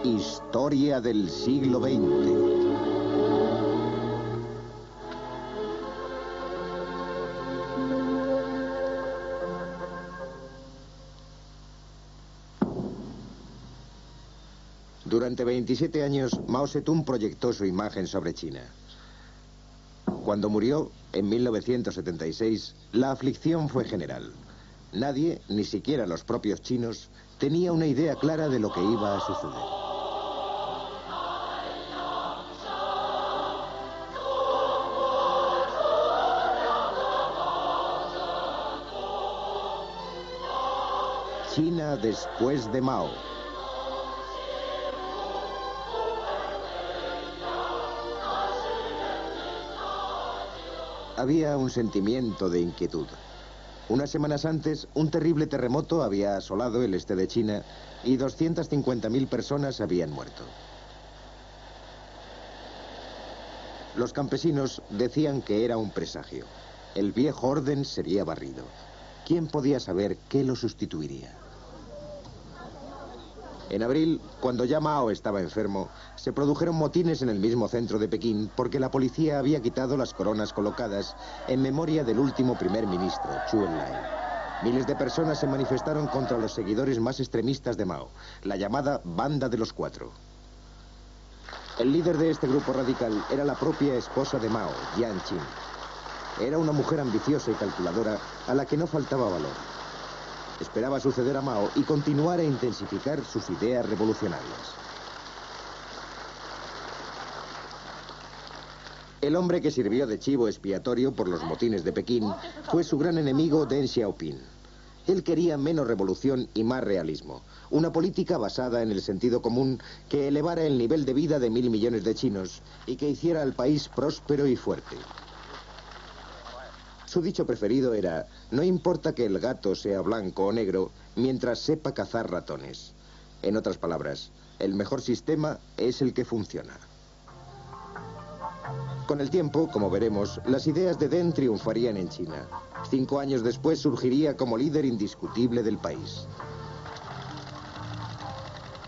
Historia del siglo XX. Durante 27 años, Mao Zedong proyectó su imagen sobre China. Cuando murió, en 1976, la aflicción fue general. Nadie, ni siquiera los propios chinos, tenía una idea clara de lo que iba a suceder. China después de Mao. Había un sentimiento de inquietud. Unas semanas antes, un terrible terremoto había asolado el este de China y 250.000 personas habían muerto. Los campesinos decían que era un presagio. El viejo orden sería barrido. ¿Quién podía saber qué lo sustituiría? En abril, cuando ya Mao estaba enfermo, se produjeron motines en el mismo centro de Pekín porque la policía había quitado las coronas colocadas en memoria del último primer ministro, Zhou Enlai. Miles de personas se manifestaron contra los seguidores más extremistas de Mao, la llamada Banda de los Cuatro. El líder de este grupo radical era la propia esposa de Mao, Jiang Qin. Era una mujer ambiciosa y calculadora a la que no faltaba valor. Esperaba suceder a Mao y continuar e intensificar sus ideas revolucionarias. El hombre que sirvió de chivo expiatorio por los motines de Pekín fue su gran enemigo Deng Xiaoping. Él quería menos revolución y más realismo. Una política basada en el sentido común que elevara el nivel de vida de 1.000 millones de chinos y que hiciera al país próspero y fuerte. Su dicho preferido era: no importa que el gato sea blanco o negro, mientras sepa cazar ratones. En otras palabras, el mejor sistema es el que funciona. Con el tiempo, como veremos, las ideas de Deng triunfarían en China. 5 años después surgiría como líder indiscutible del país.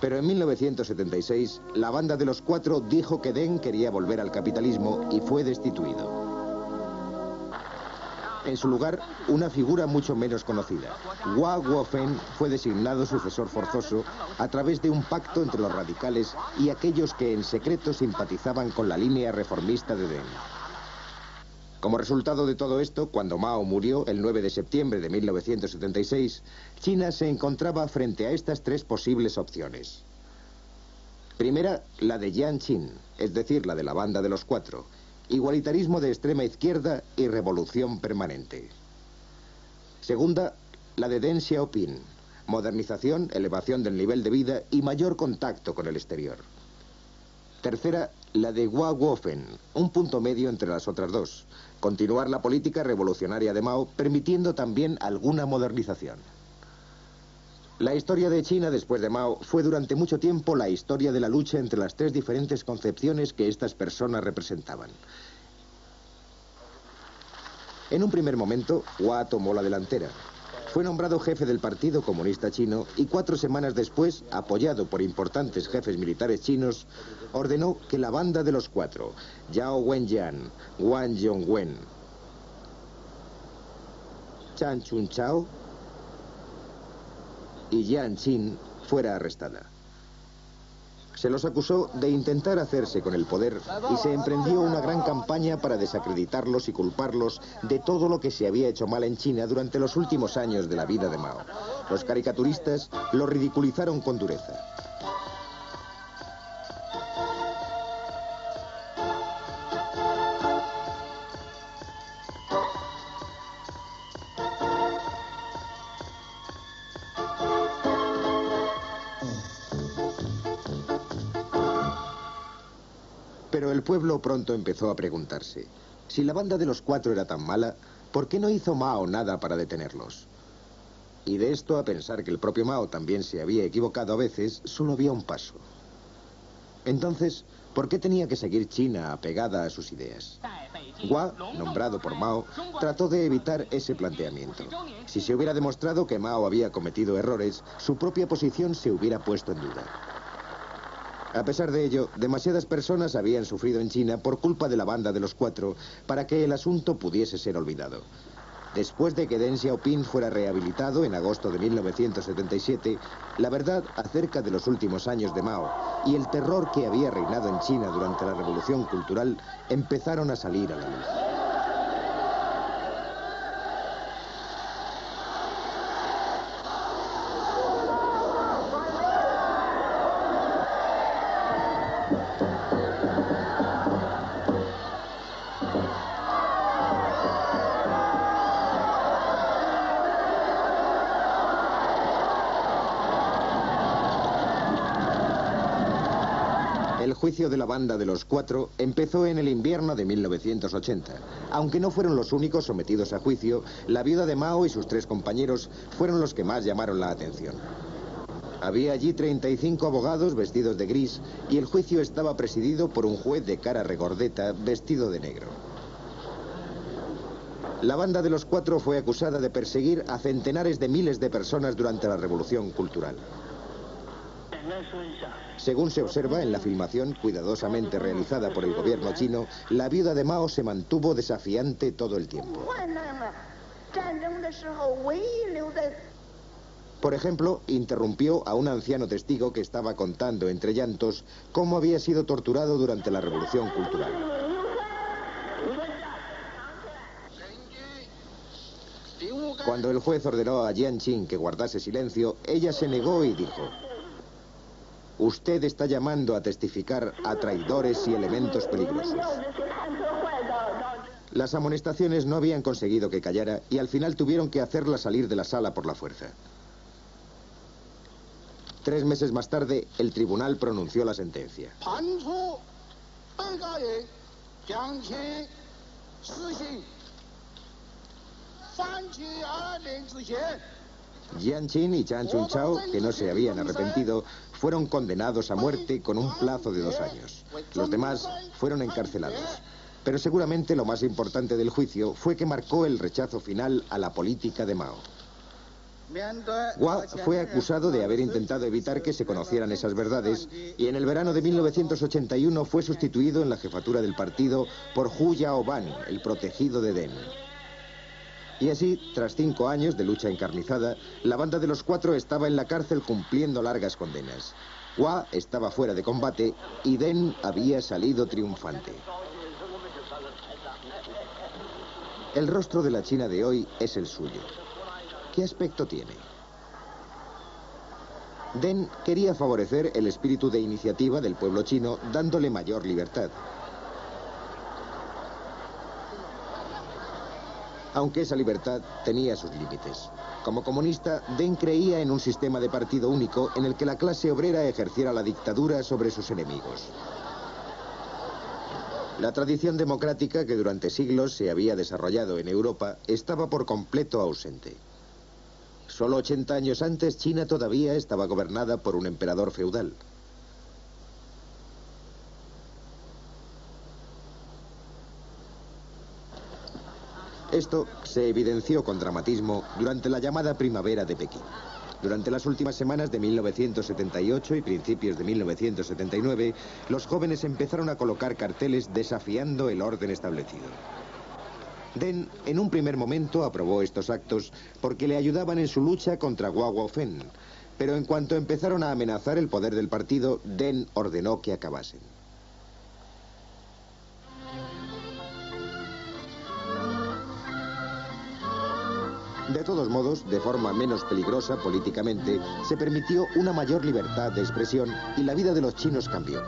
Pero en 1976, la Banda de los Cuatro dijo que Deng quería volver al capitalismo y fue destituido. En su lugar, una figura mucho menos conocida, Hua Guofeng, fue designado sucesor forzoso a través de un pacto entre los radicales y aquellos que en secreto simpatizaban con la línea reformista de Deng. Como resultado de todo esto, cuando Mao murió el 9 de septiembre de 1976, China se encontraba frente a estas 3 posibles opciones. Primera, la de Jiang Qin, es decir, la de la Banda de los Cuatro. Igualitarismo de extrema izquierda y revolución permanente. Segunda, la de Deng Xiaoping. Modernización, elevación del nivel de vida y mayor contacto con el exterior. Tercera, la de Hua Guofeng, un punto medio entre las otras dos. Continuar la política revolucionaria de Mao, permitiendo también alguna modernización. La historia de China después de Mao fue durante mucho tiempo la historia de la lucha entre las 3 diferentes concepciones que estas personas representaban. En un primer momento, Hua tomó la delantera. Fue nombrado jefe del Partido Comunista Chino y 4 semanas después, apoyado por importantes jefes militares chinos, ordenó que la Banda de los Cuatro, Zhao Wenjian, Wang Yongwen, Chan Chunchao y Jiang Qin fuera arrestada. Se los acusó de intentar hacerse con el poder y se emprendió una gran campaña para desacreditarlos y culparlos de todo lo que se había hecho mal en China durante los últimos años de la vida de Mao. Los caricaturistas lo ridiculizaron con dureza. Pero el pueblo pronto empezó a preguntarse: si la Banda de los Cuatro era tan mala, ¿por qué no hizo Mao nada para detenerlos? Y de esto a pensar que el propio Mao también se había equivocado a veces, solo había un paso. Entonces, ¿por qué tenía que seguir China apegada a sus ideas? Hua, nombrado por Mao, trató de evitar ese planteamiento. Si se hubiera demostrado que Mao había cometido errores, su propia posición se hubiera puesto en duda. A pesar de ello, demasiadas personas habían sufrido en China por culpa de la Banda de los Cuatro para que el asunto pudiese ser olvidado. Después de que Deng Xiaoping fuera rehabilitado en agosto de 1977, la verdad acerca de los últimos años de Mao y el terror que había reinado en China durante la Revolución Cultural empezaron a salir a la luz. El juicio de la Banda de los Cuatro empezó en el invierno de 1980. Aunque no fueron los únicos sometidos a juicio, la viuda de Mao y sus 3 compañeros fueron los que más llamaron la atención. Había allí 35 abogados vestidos de gris y el juicio estaba presidido por un juez de cara regordeta vestido de negro. La Banda de los Cuatro fue acusada de perseguir a centenares de miles de personas durante la Revolución Cultural. Según se observa en la filmación cuidadosamente realizada por el gobierno chino, la viuda de Mao se mantuvo desafiante todo el tiempo. Por ejemplo, interrumpió a un anciano testigo que estaba contando entre llantos cómo había sido torturado durante la Revolución Cultural. Cuando el juez ordenó a Jiang Qin que guardase silencio, ella se negó y dijo: «Usted está llamando a testificar a traidores y elementos peligrosos». Las amonestaciones no habían conseguido que callara y al final tuvieron que hacerla salir de la sala por la fuerza. 3 meses más tarde, el tribunal pronunció la sentencia. Jiang Qin y Chan Chunchao, que no se habían arrepentido, fueron condenados a muerte con un plazo de 2 años. Los demás fueron encarcelados. Pero seguramente lo más importante del juicio fue que marcó el rechazo final a la política de Mao. Hua fue acusado de haber intentado evitar que se conocieran esas verdades y en el verano de 1981 fue sustituido en la jefatura del partido por Hu Yaoban, el protegido de Deng. Y así, tras 5 años de lucha encarnizada, la Banda de los Cuatro estaba en la cárcel cumpliendo largas condenas. Hua estaba fuera de combate y Deng había salido triunfante. El rostro de la China de hoy es el suyo. ¿Qué aspecto tiene? Deng quería favorecer el espíritu de iniciativa del pueblo chino, dándole mayor libertad. Aunque esa libertad tenía sus límites. Como comunista, Deng creía en un sistema de partido único en el que la clase obrera ejerciera la dictadura sobre sus enemigos. La tradición democrática que durante siglos se había desarrollado en Europa estaba por completo ausente. Solo 80 años antes, China todavía estaba gobernada por un emperador feudal. Esto se evidenció con dramatismo durante la llamada Primavera de Pekín. Durante las últimas semanas de 1978 y principios de 1979, los jóvenes empezaron a colocar carteles desafiando el orden establecido. Deng, en un primer momento, aprobó estos actos porque le ayudaban en su lucha contra Hua Guofeng, pero en cuanto empezaron a amenazar el poder del partido, Deng ordenó que acabasen. De todos modos, de forma menos peligrosa políticamente, se permitió una mayor libertad de expresión y la vida de los chinos cambió.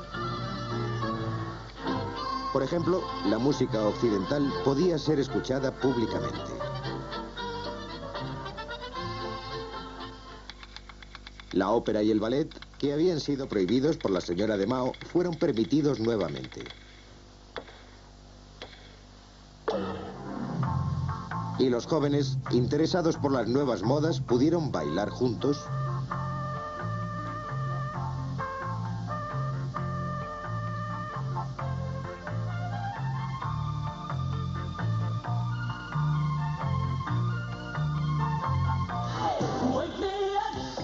Por ejemplo, la música occidental podía ser escuchada públicamente. La ópera y el ballet, que habían sido prohibidos por la señora de Mao, fueron permitidos nuevamente. Y los jóvenes, interesados por las nuevas modas, pudieron bailar juntos.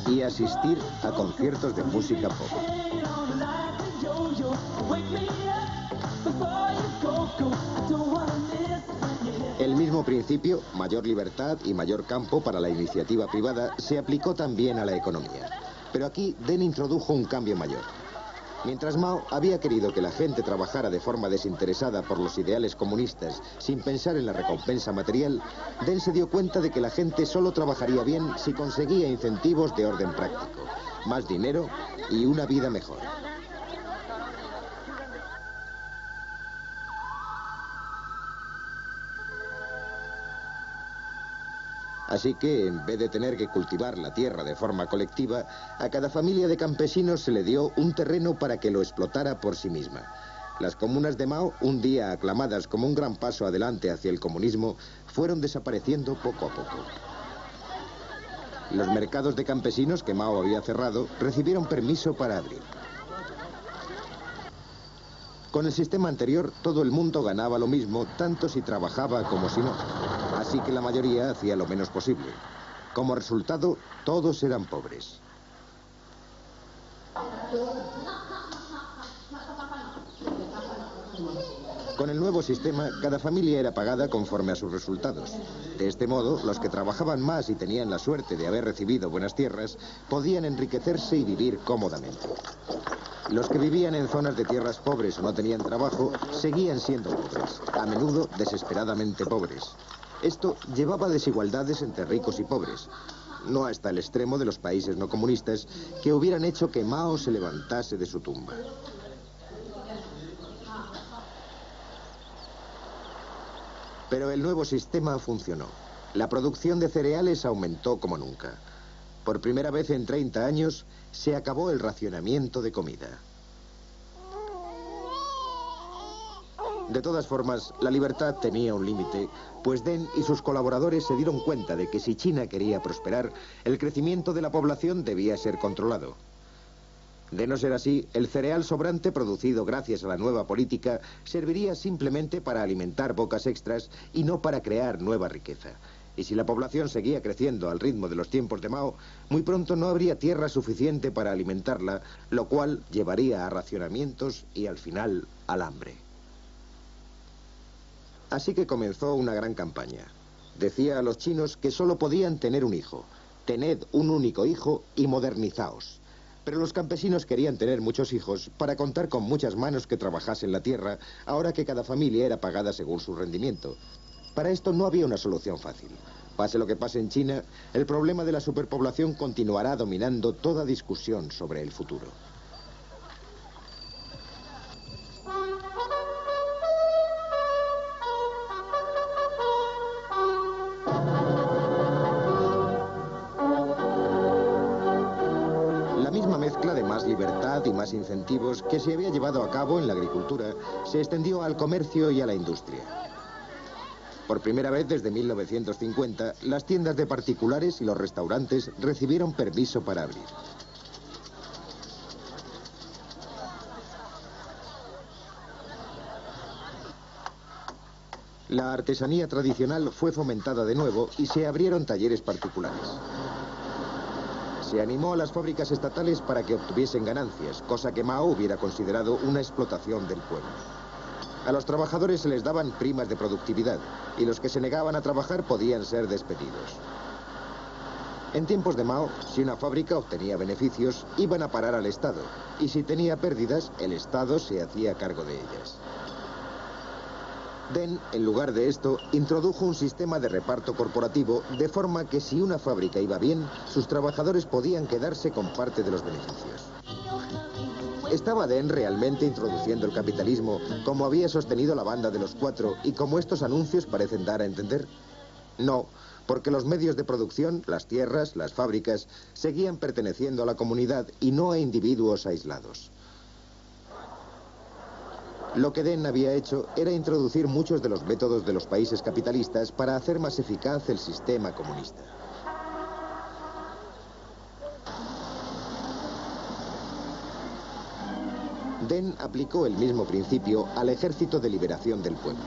Y asistir a conciertos de música pop. El mismo principio, mayor libertad y mayor campo para la iniciativa privada, se aplicó también a la economía. Pero aquí Deng introdujo un cambio mayor. Mientras Mao había querido que la gente trabajara de forma desinteresada por los ideales comunistas sin pensar en la recompensa material, Deng se dio cuenta de que la gente solo trabajaría bien si conseguía incentivos de orden práctico, más dinero y una vida mejor. Así que, en vez de tener que cultivar la tierra de forma colectiva, a cada familia de campesinos se le dio un terreno para que lo explotara por sí misma. Las comunas de Mao, un día aclamadas como un gran paso adelante hacia el comunismo, fueron desapareciendo poco a poco. Los mercados de campesinos que Mao había cerrado recibieron permiso para abrir. Con el sistema anterior, todo el mundo ganaba lo mismo, tanto si trabajaba como si no. Así que la mayoría hacía lo menos posible. Como resultado, todos eran pobres. Con el nuevo sistema, cada familia era pagada conforme a sus resultados. De este modo, los que trabajaban más y tenían la suerte de haber recibido buenas tierras, podían enriquecerse y vivir cómodamente. Los que vivían en zonas de tierras pobres o no tenían trabajo, seguían siendo pobres, a menudo desesperadamente pobres. Esto llevaba a desigualdades entre ricos y pobres, no hasta el extremo de los países no comunistas que hubieran hecho que Mao se levantase de su tumba. Pero el nuevo sistema funcionó. La producción de cereales aumentó como nunca. Por primera vez en 30 años, se acabó el racionamiento de comida. De todas formas, la libertad tenía un límite, pues Deng y sus colaboradores se dieron cuenta de que si China quería prosperar, el crecimiento de la población debía ser controlado. De no ser así, el cereal sobrante producido gracias a la nueva política serviría simplemente para alimentar bocas extras y no para crear nueva riqueza. Y si la población seguía creciendo al ritmo de los tiempos de Mao, muy pronto no habría tierra suficiente para alimentarla, lo cual llevaría a racionamientos y al final al hambre. Así que comenzó una gran campaña. Decía a los chinos que solo podían tener un hijo. Tened un único hijo y modernizaos. Pero los campesinos querían tener muchos hijos para contar con muchas manos que trabajasen la tierra, ahora que cada familia era pagada según su rendimiento. Para esto no había una solución fácil. Pase lo que pase en China, el problema de la superpoblación continuará dominando toda discusión sobre el futuro. La misma mezcla de más libertad y más incentivos que se había llevado a cabo en la agricultura se extendió al comercio y a la industria. Por primera vez desde 1950, las tiendas de particulares y los restaurantes recibieron permiso para abrir. La artesanía tradicional fue fomentada de nuevo y se abrieron talleres particulares. Se animó a las fábricas estatales para que obtuviesen ganancias, cosa que Mao hubiera considerado una explotación del pueblo. A los trabajadores se les daban primas de productividad y los que se negaban a trabajar podían ser despedidos. En tiempos de Mao, si una fábrica obtenía beneficios, iban a parar al Estado, y si tenía pérdidas, el Estado se hacía cargo de ellas. Deng, en lugar de esto, introdujo un sistema de reparto corporativo, de forma que si una fábrica iba bien, sus trabajadores podían quedarse con parte de los beneficios. ¿Estaba Deng realmente introduciendo el capitalismo, como había sostenido la banda de los cuatro y como estos anuncios parecen dar a entender? No, porque los medios de producción, las tierras, las fábricas, seguían perteneciendo a la comunidad y no a individuos aislados. Lo que Deng había hecho era introducir muchos de los métodos de los países capitalistas para hacer más eficaz el sistema comunista. Deng aplicó el mismo principio al Ejército de Liberación del Pueblo.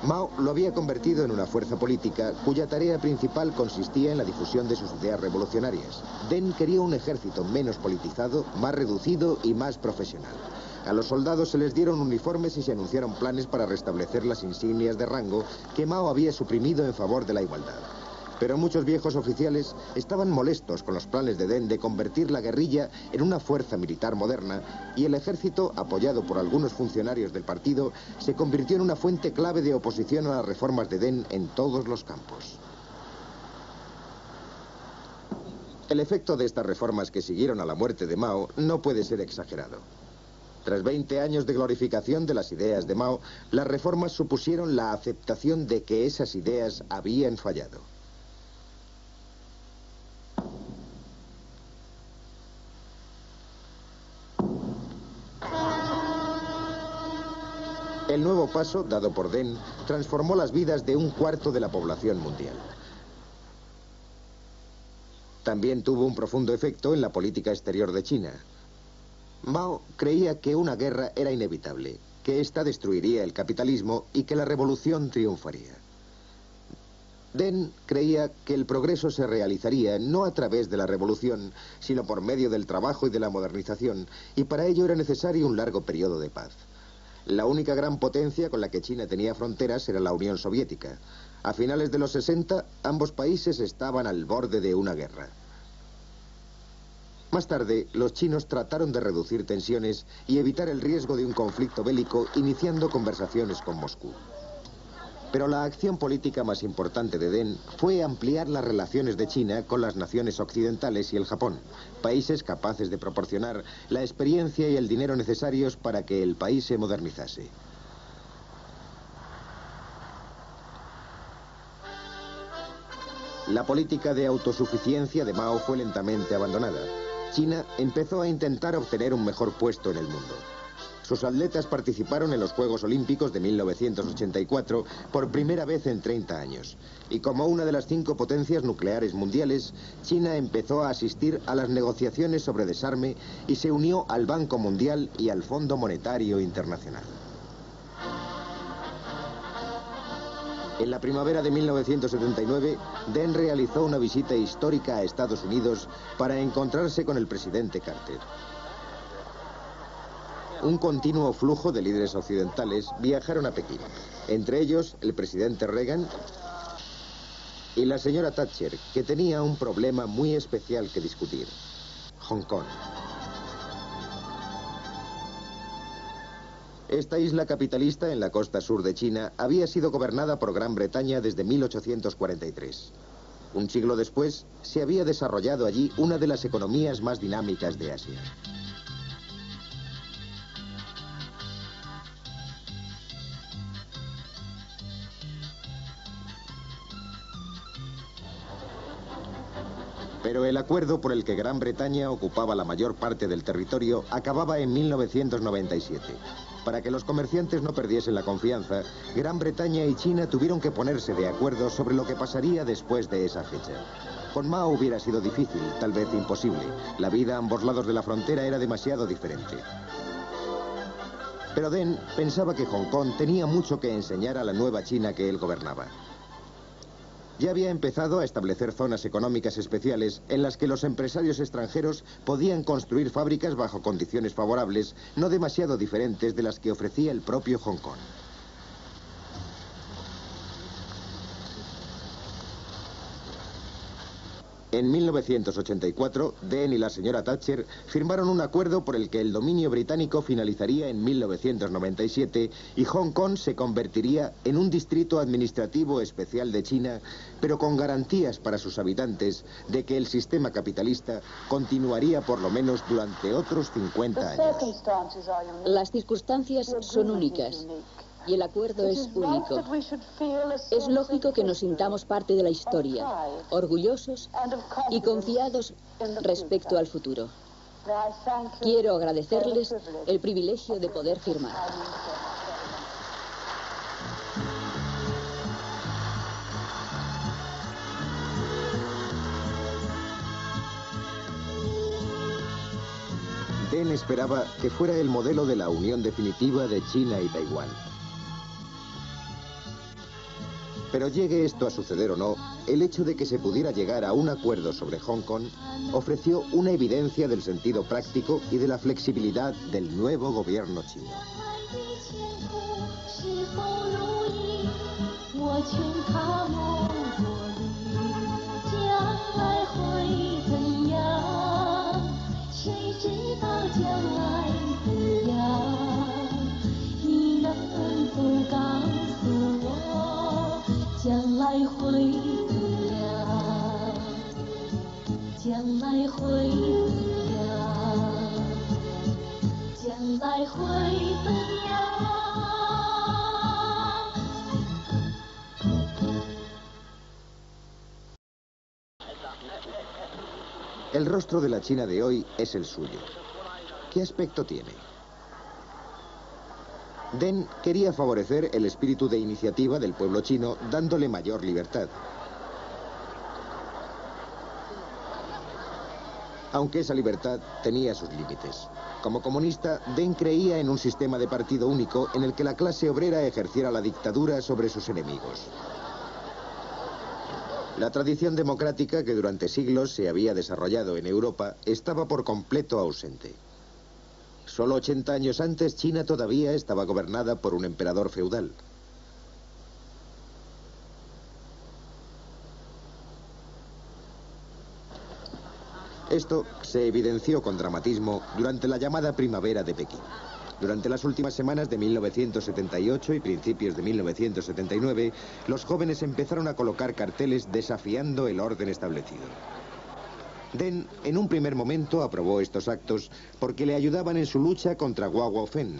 Mao lo había convertido en una fuerza política cuya tarea principal consistía en la difusión de sus ideas revolucionarias. Deng quería un ejército menos politizado, más reducido y más profesional. A los soldados se les dieron uniformes y se anunciaron planes para restablecer las insignias de rango que Mao había suprimido en favor de la igualdad. Pero muchos viejos oficiales estaban molestos con los planes de Deng de convertir la guerrilla en una fuerza militar moderna, y el ejército, apoyado por algunos funcionarios del partido, se convirtió en una fuente clave de oposición a las reformas de Deng en todos los campos. El efecto de estas reformas que siguieron a la muerte de Mao no puede ser exagerado. Tras 20 años de glorificación de las ideas de Mao, las reformas supusieron la aceptación de que esas ideas habían fallado. El nuevo paso, dado por Deng, transformó las vidas de un cuarto de la población mundial. También tuvo un profundo efecto en la política exterior de China. Mao creía que una guerra era inevitable, que ésta destruiría el capitalismo y que la revolución triunfaría. Deng creía que el progreso se realizaría no a través de la revolución, sino por medio del trabajo y de la modernización, y para ello era necesario un largo periodo de paz. La única gran potencia con la que China tenía fronteras era la Unión Soviética. A finales de los 60, ambos países estaban al borde de una guerra. Más tarde, los chinos trataron de reducir tensiones y evitar el riesgo de un conflicto bélico, iniciando conversaciones con Moscú. Pero la acción política más importante de Deng fue ampliar las relaciones de China con las naciones occidentales y el Japón, países capaces de proporcionar la experiencia y el dinero necesarios para que el país se modernizase. La política de autosuficiencia de Mao fue lentamente abandonada. China empezó a intentar obtener un mejor puesto en el mundo. Sus atletas participaron en los Juegos Olímpicos de 1984 por primera vez en 30 años. Y como una de las 5 potencias nucleares mundiales, China empezó a asistir a las negociaciones sobre desarme y se unió al Banco Mundial y al Fondo Monetario Internacional. En la primavera de 1979, Deng realizó una visita histórica a Estados Unidos para encontrarse con el presidente Carter. Un continuo flujo de líderes occidentales viajaron a Pekín, entre ellos el presidente Reagan y la señora Thatcher, que tenía un problema muy especial que discutir: Hong Kong. Esta isla capitalista en la costa sur de China había sido gobernada por Gran Bretaña desde 1843. Un siglo después, se había desarrollado allí una de las economías más dinámicas de Asia. Pero el acuerdo por el que Gran Bretaña ocupaba la mayor parte del territorio acababa en 1997. Para que los comerciantes no perdiesen la confianza, Gran Bretaña y China tuvieron que ponerse de acuerdo sobre lo que pasaría después de esa fecha. Con Mao hubiera sido difícil, tal vez imposible. La vida a ambos lados de la frontera era demasiado diferente. Pero Deng pensaba que Hong Kong tenía mucho que enseñar a la nueva China que él gobernaba. Ya había empezado a establecer zonas económicas especiales en las que los empresarios extranjeros podían construir fábricas bajo condiciones favorables, no demasiado diferentes de las que ofrecía el propio Hong Kong. En 1984, Deng y la señora Thatcher firmaron un acuerdo por el que el dominio británico finalizaría en 1997 y Hong Kong se convertiría en un distrito administrativo especial de China, pero con garantías para sus habitantes de que el sistema capitalista continuaría por lo menos durante otros 50 años. Las circunstancias son únicas. Y el acuerdo es único. Es lógico que nos sintamos parte de la historia, orgullosos y confiados respecto al futuro. Quiero agradecerles el privilegio de poder firmar. Deng esperaba que fuera el modelo de la unión definitiva de China y Taiwán. Pero llegue esto a suceder o no, el hecho de que se pudiera llegar a un acuerdo sobre Hong Kong ofreció una evidencia del sentido práctico y de la flexibilidad del nuevo gobierno chino. El rostro de la China de hoy es el suyo. ¿Qué aspecto tiene? Deng quería favorecer el espíritu de iniciativa del pueblo chino, dándole mayor libertad. Aunque esa libertad tenía sus límites. Como comunista, Deng creía en un sistema de partido único en el que la clase obrera ejerciera la dictadura sobre sus enemigos. La tradición democrática que durante siglos se había desarrollado en Europa estaba por completo ausente. Solo 80 años antes, China todavía estaba gobernada por un emperador feudal. Esto se evidenció con dramatismo durante la llamada Primavera de Pekín. Durante las últimas semanas de 1978 y principios de 1979, los jóvenes empezaron a colocar carteles desafiando el orden establecido. Deng, en un primer momento, aprobó estos actos porque le ayudaban en su lucha contra Hua Guofeng,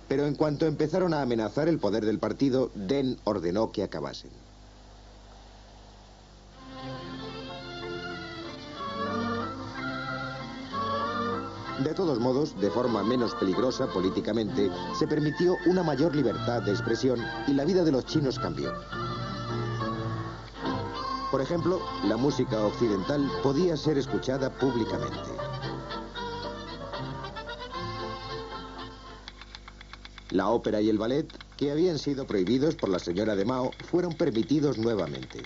pero en cuanto empezaron a amenazar el poder del partido, Deng ordenó que acabasen. De todos modos, de forma menos peligrosa políticamente, se permitió una mayor libertad de expresión y la vida de los chinos cambió. Por ejemplo, la música occidental podía ser escuchada públicamente. La ópera y el ballet, que habían sido prohibidos por la señora de Mao, fueron permitidos nuevamente.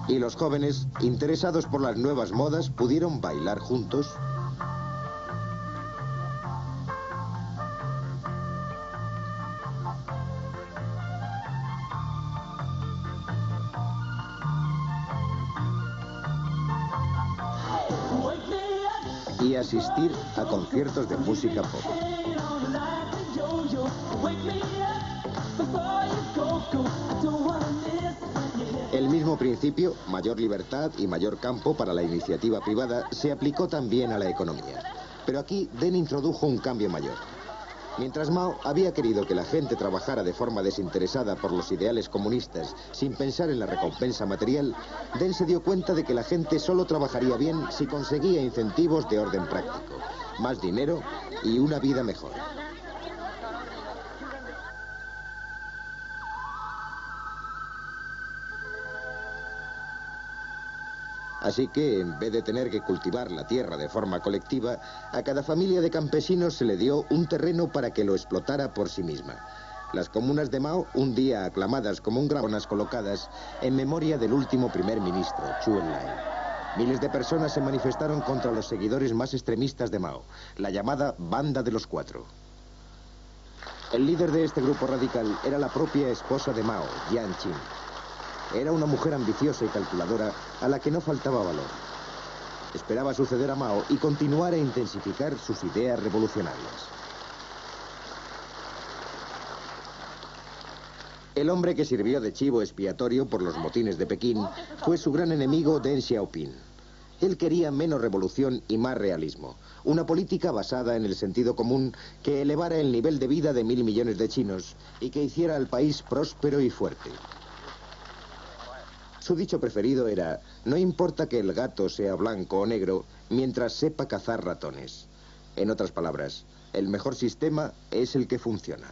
Y los jóvenes, interesados por las nuevas modas, pudieron bailar juntos. Y asistir a conciertos de música pop. El mismo principio, mayor libertad y mayor campo para la iniciativa privada, se aplicó también a la economía. Pero aquí Deng introdujo un cambio mayor. Mientras Mao había querido que la gente trabajara de forma desinteresada por los ideales comunistas, sin pensar en la recompensa material, Deng se dio cuenta de que la gente solo trabajaría bien si conseguía incentivos de orden práctico, más dinero y una vida mejor. Así que, en vez de tener que cultivar la tierra de forma colectiva, a cada familia de campesinos se le dio un terreno para que lo explotara por sí misma. Las comunas de Mao, un día aclamadas como un grabonas colocadas en memoria del último primer ministro, Zhou Enlai. Miles de personas se manifestaron contra los seguidores más extremistas de Mao, la llamada Banda de los Cuatro. El líder de este grupo radical era la propia esposa de Mao, Jiang Qin. Era una mujer ambiciosa y calculadora a la que no faltaba valor. Esperaba suceder a Mao y continuar a intensificar sus ideas revolucionarias. El hombre que sirvió de chivo expiatorio por los motines de Pekín fue su gran enemigo Deng Xiaoping. Él quería menos revolución y más realismo. Una política basada en el sentido común que elevara el nivel de vida de 1.000 millones de chinos y que hiciera al país próspero y fuerte. Su dicho preferido era: no importa que el gato sea blanco o negro, mientras sepa cazar ratones. En otras palabras, el mejor sistema es el que funciona.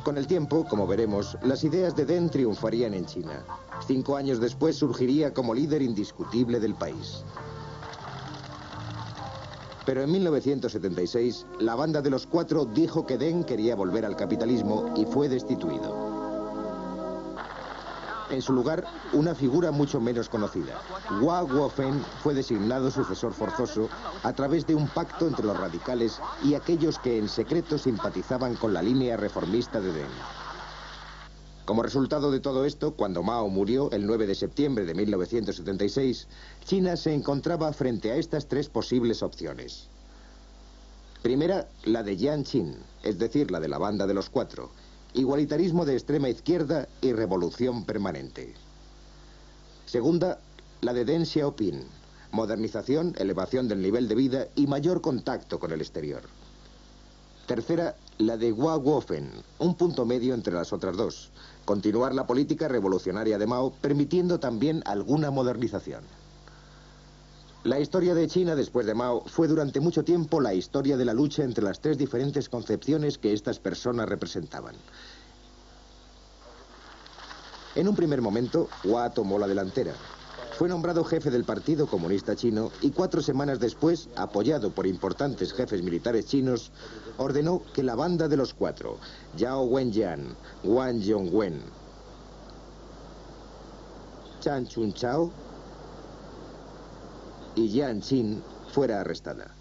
Con el tiempo, como veremos, las ideas de Deng triunfarían en China. 5 años después surgiría como líder indiscutible del país. Pero en 1976, la banda de los cuatro dijo que Deng quería volver al capitalismo y fue destituido. En su lugar, una figura mucho menos conocida, Hua Guofen, fue designado sucesor forzoso a través de un pacto entre los radicales y aquellos que en secreto simpatizaban con la línea reformista de Deng. Como resultado de todo esto, cuando Mao murió el 9 de septiembre de 1976, China se encontraba frente a estas tres posibles opciones. Primera, la de Jiang Qin, es decir, la de la banda de los cuatro. Igualitarismo de extrema izquierda y revolución permanente. Segunda, la de Deng Xiaoping. Modernización, elevación del nivel de vida y mayor contacto con el exterior. Tercera, la de Hua Guofen, un punto medio entre las otras dos. Continuar la política revolucionaria de Mao, permitiendo también alguna modernización. La historia de China después de Mao fue durante mucho tiempo la historia de la lucha entre las tres diferentes concepciones que estas personas representaban. En un primer momento, Hua tomó la delantera. Fue nombrado jefe del Partido Comunista Chino y 4 semanas después, apoyado por importantes jefes militares chinos, ordenó que la banda de los cuatro, Zhao Wenjian, Wang Yongwen, Chan Chunchao y Jiang Qin, fuera arrestada.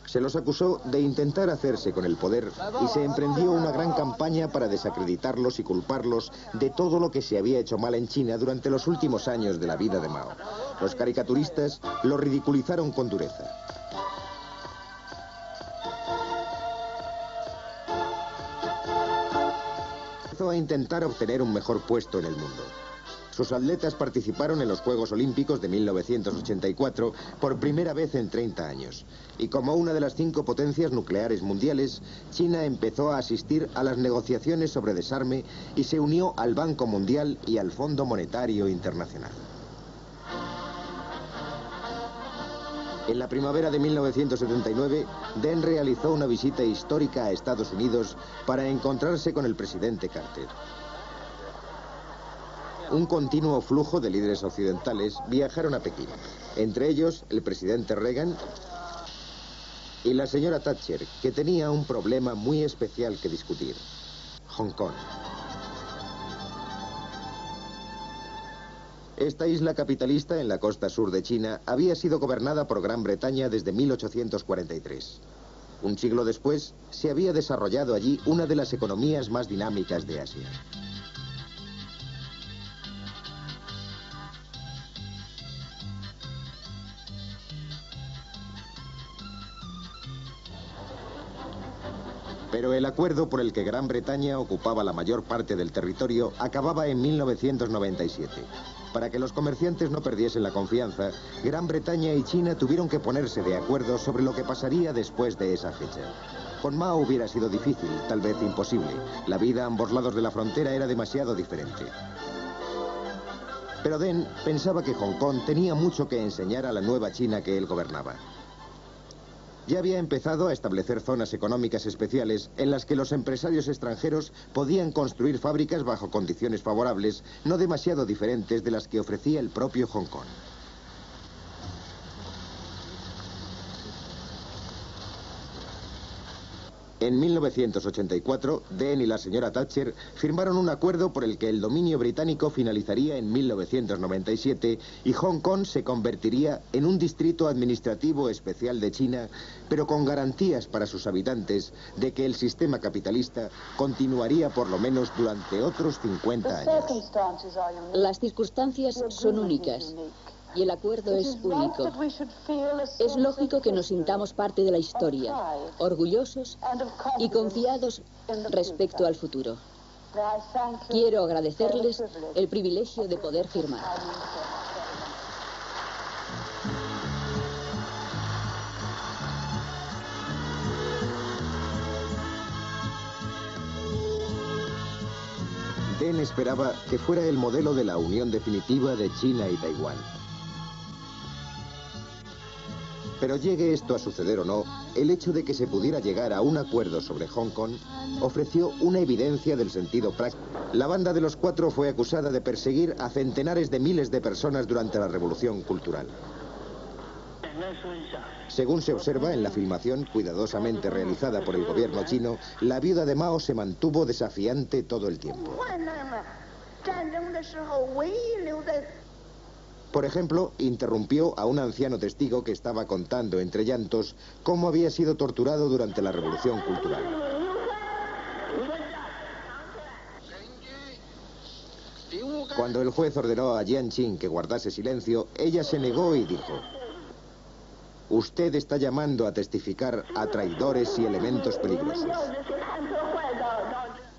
Se los acusó de intentar hacerse con el poder y se emprendió una gran campaña para desacreditarlos y culparlos de todo lo que se había hecho mal en China durante los últimos años de la vida de Mao. Los caricaturistas lo ridiculizaron con dureza. Empezó a intentar obtener un mejor puesto en el mundo. Sus atletas participaron en los Juegos Olímpicos de 1984 por primera vez en 30 años. Y como una de las 5 potencias nucleares mundiales, China empezó a asistir a las negociaciones sobre desarme y se unió al Banco Mundial y al Fondo Monetario Internacional. En la primavera de 1979, Deng realizó una visita histórica a Estados Unidos para encontrarse con el presidente Carter. Un continuo flujo de líderes occidentales viajaron a Pekín, entre ellos el presidente Reagan y la señora Thatcher, que tenía un problema muy especial que discutir: Hong Kong. Esta isla capitalista en la costa sur de China había sido gobernada por Gran Bretaña desde 1843. Un siglo después, se había desarrollado allí una de las economías más dinámicas de Asia. Pero el acuerdo por el que Gran Bretaña ocupaba la mayor parte del territorio acababa en 1997. Para que los comerciantes no perdiesen la confianza, Gran Bretaña y China tuvieron que ponerse de acuerdo sobre lo que pasaría después de esa fecha. Con Mao hubiera sido difícil, tal vez imposible. La vida a ambos lados de la frontera era demasiado diferente. Pero Deng pensaba que Hong Kong tenía mucho que enseñar a la nueva China que él gobernaba. Ya había empezado a establecer zonas económicas especiales en las que los empresarios extranjeros podían construir fábricas bajo condiciones favorables, no demasiado diferentes de las que ofrecía el propio Hong Kong. En 1984, Deng y la señora Thatcher firmaron un acuerdo por el que el dominio británico finalizaría en 1997 y Hong Kong se convertiría en un distrito administrativo especial de China, pero con garantías para sus habitantes de que el sistema capitalista continuaría por lo menos durante otros 50 años. Las circunstancias son únicas. Y el acuerdo es único. Es lógico que nos sintamos parte de la historia, orgullosos y confiados respecto al futuro. Quiero agradecerles el privilegio de poder firmar. Deng esperaba que fuera el modelo de la unión definitiva de China y Taiwán. Pero llegue esto a suceder o no, el hecho de que se pudiera llegar a un acuerdo sobre Hong Kong ofreció una evidencia del sentido práctico. La banda de los cuatro fue acusada de perseguir a centenares de miles de personas durante la Revolución Cultural. Según se observa en la filmación cuidadosamente realizada por el gobierno chino, la viuda de Mao se mantuvo desafiante todo el tiempo. Por ejemplo, interrumpió a un anciano testigo que estaba contando entre llantos cómo había sido torturado durante la Revolución Cultural. Cuando el juez ordenó a Jiang Qin que guardase silencio, ella se negó y dijo: «Usted está llamando a testificar a traidores y elementos peligrosos».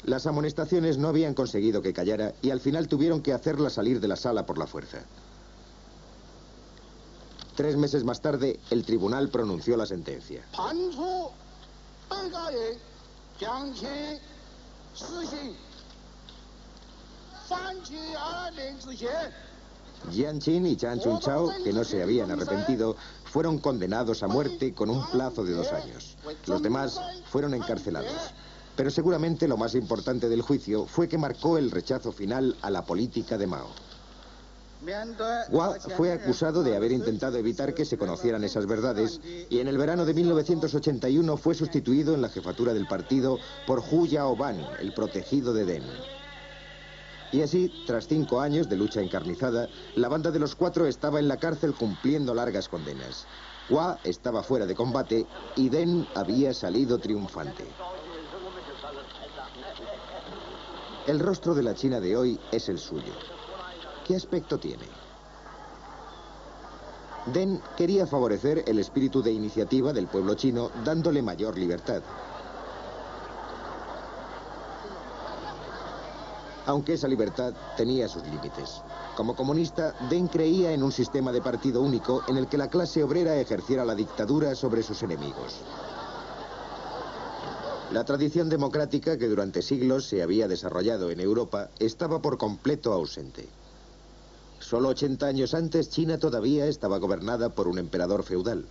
Las amonestaciones no habían conseguido que callara y al final tuvieron que hacerla salir de la sala por la fuerza. 3 meses más tarde, el tribunal pronunció la sentencia. Jiang Qin y Chan Chun Chao, que no se habían arrepentido, fueron condenados a muerte con un plazo de 2 años. Los demás fueron encarcelados. Pero seguramente lo más importante del juicio fue que marcó el rechazo final a la política de Mao. Hua fue acusado de haber intentado evitar que se conocieran esas verdades y en el verano de 1981 fue sustituido en la jefatura del partido por Hu Yaoban, el protegido de Deng. Y así, tras 5 años de lucha encarnizada, la banda de los 4 estaba en la cárcel cumpliendo largas condenas. Hua estaba fuera de combate y Deng había salido triunfante. El rostro de la China de hoy es el suyo. ¿Qué aspecto tiene? Deng quería favorecer el espíritu de iniciativa del pueblo chino, dándole mayor libertad. Aunque esa libertad tenía sus límites. Como comunista, Deng creía en un sistema de partido único en el que la clase obrera ejerciera la dictadura sobre sus enemigos. La tradición democrática que durante siglos se había desarrollado en Europa estaba por completo ausente. Solo 80 años antes, China todavía estaba gobernada por un emperador feudal.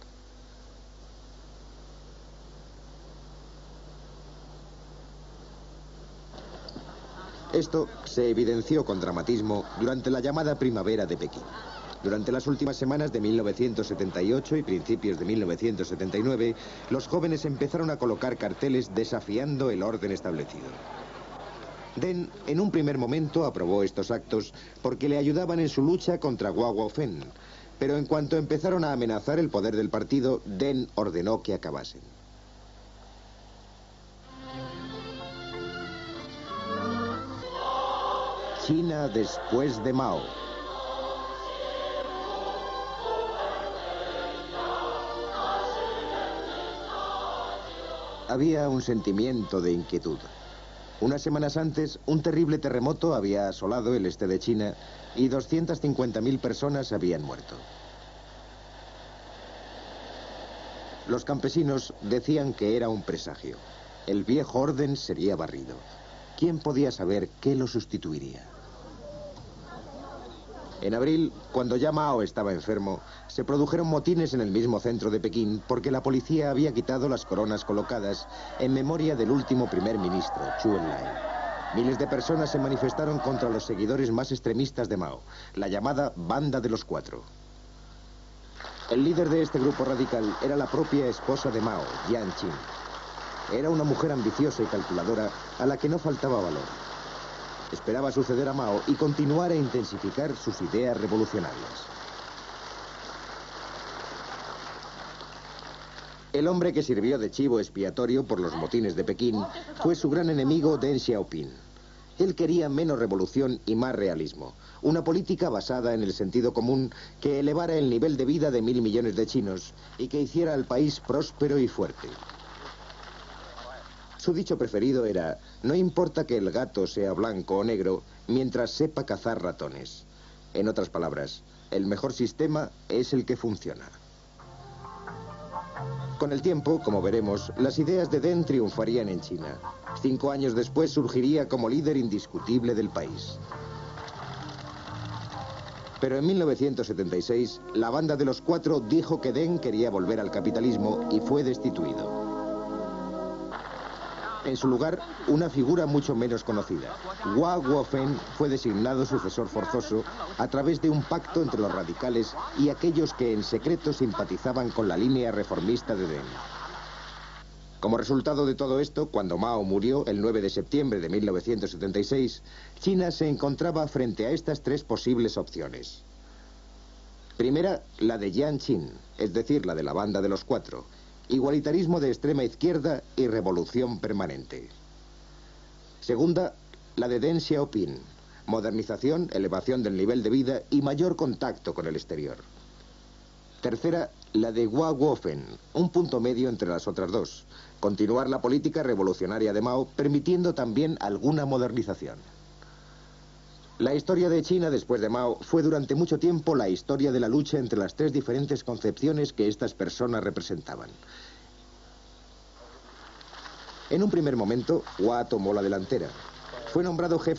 Esto se evidenció con dramatismo durante la llamada Primavera de Pekín. Durante las últimas semanas de 1978 y principios de 1979, los jóvenes empezaron a colocar carteles desafiando el orden establecido. Deng, en un primer momento, aprobó estos actos porque le ayudaban en su lucha contra Hua Guofen, pero en cuanto empezaron a amenazar el poder del partido, Deng ordenó que acabasen. China después de Mao. Había un sentimiento de inquietud. Unas semanas antes, un terrible terremoto había asolado el este de China y 250.000 personas habían muerto. Los campesinos decían que era un presagio. El viejo orden sería barrido. ¿Quién podía saber qué lo sustituiría? En abril, cuando ya Mao estaba enfermo, se produjeron motines en el mismo centro de Pekín porque la policía había quitado las coronas colocadas en memoria del último primer ministro, Zhou Enlai. Miles de personas se manifestaron contra los seguidores más extremistas de Mao, la llamada Banda de los 4. El líder de este grupo radical era la propia esposa de Mao, Jiang Qin. Era una mujer ambiciosa y calculadora a la que no faltaba valor. Esperaba suceder a Mao y continuar a intensificar sus ideas revolucionarias. El hombre que sirvió de chivo expiatorio por los motines de Pekín fue su gran enemigo Deng Xiaoping. Él quería menos revolución y más realismo, una política basada en el sentido común que elevara el nivel de vida de 1.000 millones de chinos y que hiciera al país próspero y fuerte. Su dicho preferido era: no importa que el gato sea blanco o negro, mientras sepa cazar ratones. En otras palabras, el mejor sistema es el que funciona. Con el tiempo, como veremos, las ideas de Deng triunfarían en China. 5 años después surgiría como líder indiscutible del país. Pero en 1976, la Banda de los 4 dijo que Deng quería volver al capitalismo y fue destituido. En su lugar, una figura mucho menos conocida. Hua Guofen fue designado sucesor forzoso a través de un pacto entre los radicales y aquellos que en secreto simpatizaban con la línea reformista de Deng. Como resultado de todo esto, cuando Mao murió el 9 de septiembre de 1976, China se encontraba frente a estas tres posibles opciones. Primera, la de Jiang Qin, es decir, la de la banda de los cuatro. Igualitarismo de extrema izquierda y revolución permanente. Segunda, la de Deng Xiaoping. Modernización, elevación del nivel de vida y mayor contacto con el exterior. Tercera, la de Hua Guofen, un punto medio entre las otras dos. Continuar la política revolucionaria de Mao, permitiendo también alguna modernización. La historia de China después de Mao fue durante mucho tiempo la historia de la lucha entre las tres diferentes concepciones que estas personas representaban. En un primer momento, Hua tomó la delantera. Fue nombrado jefe